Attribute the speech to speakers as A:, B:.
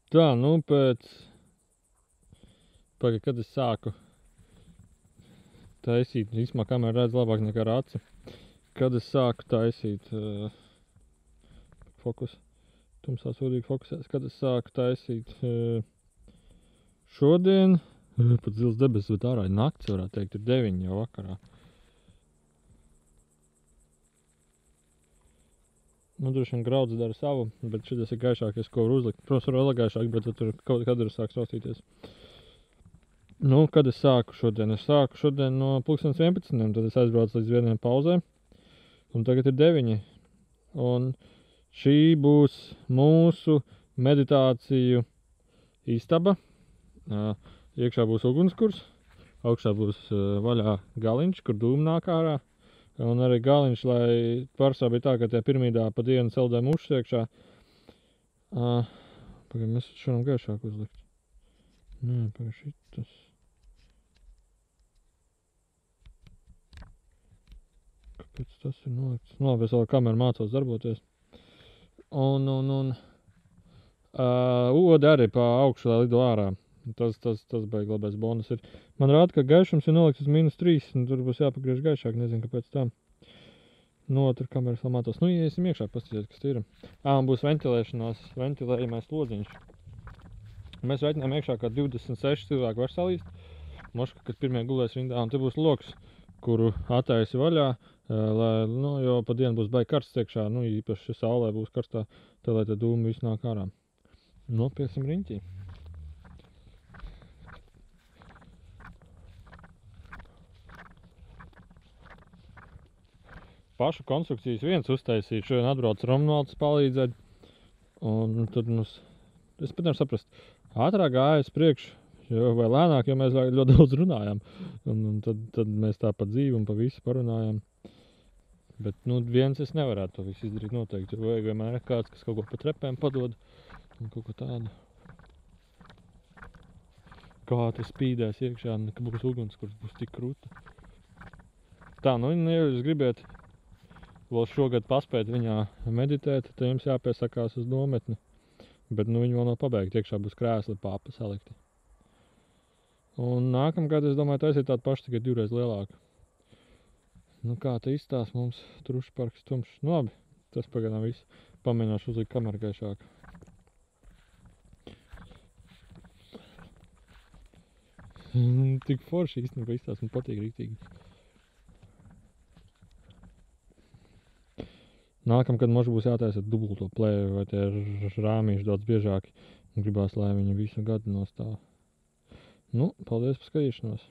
A: Tā, nu pagaid, kad es sāku taisīt, īstumā kamera redz labāk nekā ar aci. Kad es sāku taisīt fokus, tumsā sūdīgi fokusēs, kad es sāku taisīt šodien, pat zils debesis, bet ārā ir nakts, varētu teikt, ir 9 jau vakarā. Nu, droši vien grauds dara savu, bet šitas ir gaišākais, ko var uzlikt. Protams, var vēl gaišāk, bet tur kaut kad ir sāks raustīties. Nu, kad es sāku šodien? Es sāku šodien no 11. Tad es aizbraucu līdz vieniem pauzē. Un tagad ir 9. Un šī būs mūsu meditāciju istaba. Iekšā būs ugunskurs. Augšā būs vaļā galiņš, kur dūmi nāk ārā. Un arī galiņš, lai pārsvarā bija tā, ka tie pirmīdā pa dienu celdē mušas iekšā. Pagaid, mēs šodien gaišāk uzlikt. Nē, pagaid, šitas. Kāpēc tas ir nolikts? Nu, labi, es vēl kameru mācos darboties. Un odi arī pa augšu, lai lido ārā. Tas baigi labais bonus ir. Man rāda, ka gaišums ir nolikts uz -3, un tur būs jāpagriež gaišāk, nezinu, kāpēc tā. No, tur kameras vēl mātos. Nu, iesim iekšā, paskatīties, kas ir. Un būs ventilējamais lodziņš. Mēs reiķinām iekšā, ka 26 cilvēki var salīst. Moška, kad pirmie gulēs rindā, un te būs loks, kuru attaisi vaļā, lai, nu, jo pa dienu būs baigi karsts iekšā, nu, īpaši saulē būs karstā, tā lai te dūmi viss nāk ārā. Nopiesim riņķī. Pašu konstrukcijas viens uztaisīja, šodien atbrauc Romnvalds palīdzēt, un tad mums, es pat nevaru saprast, ātrāk gāja uz priekšu, vai lēnāk, jo mēs ļoti daudz runājām, un tad mēs tā pa dzīvi un pa visu parunājām, bet, nu, viens es nevarētu to visu izdarīt noteikti, jo vajag vienmēr kāds, kas kaut ko pa trepēm padod, un kaut ko tādu. Kā tas spīdēs iekšā, ka būs uguns, kurš būs tik krūta. Tā, nu, ja jūs gribiet vēl šogad paspēt viņā meditēt, tad jums jāpiesakās uz nometni. Bet, nu, viņi vēl nav pabeigti, iekšā būs krēsli papa salikti. Un nākamgad, es domāju, taisīt tādu pašu, tikai 2 reiz lielāku. Nu, kā te izstās mums trušu parks tumšs. Nu, labi, tas pagaidām viss. Pamēģināšu uzlikt kameru gaišāk. Tik forši īstenībā izstās, man patīk riktīgi. Nākamgad možda būs jātaisa dubulto plēvi, vai tie rāmīši daudz biežāki. Gribās, lai viņi visu gadu nostāv. Nu, paldies par skatīšanos!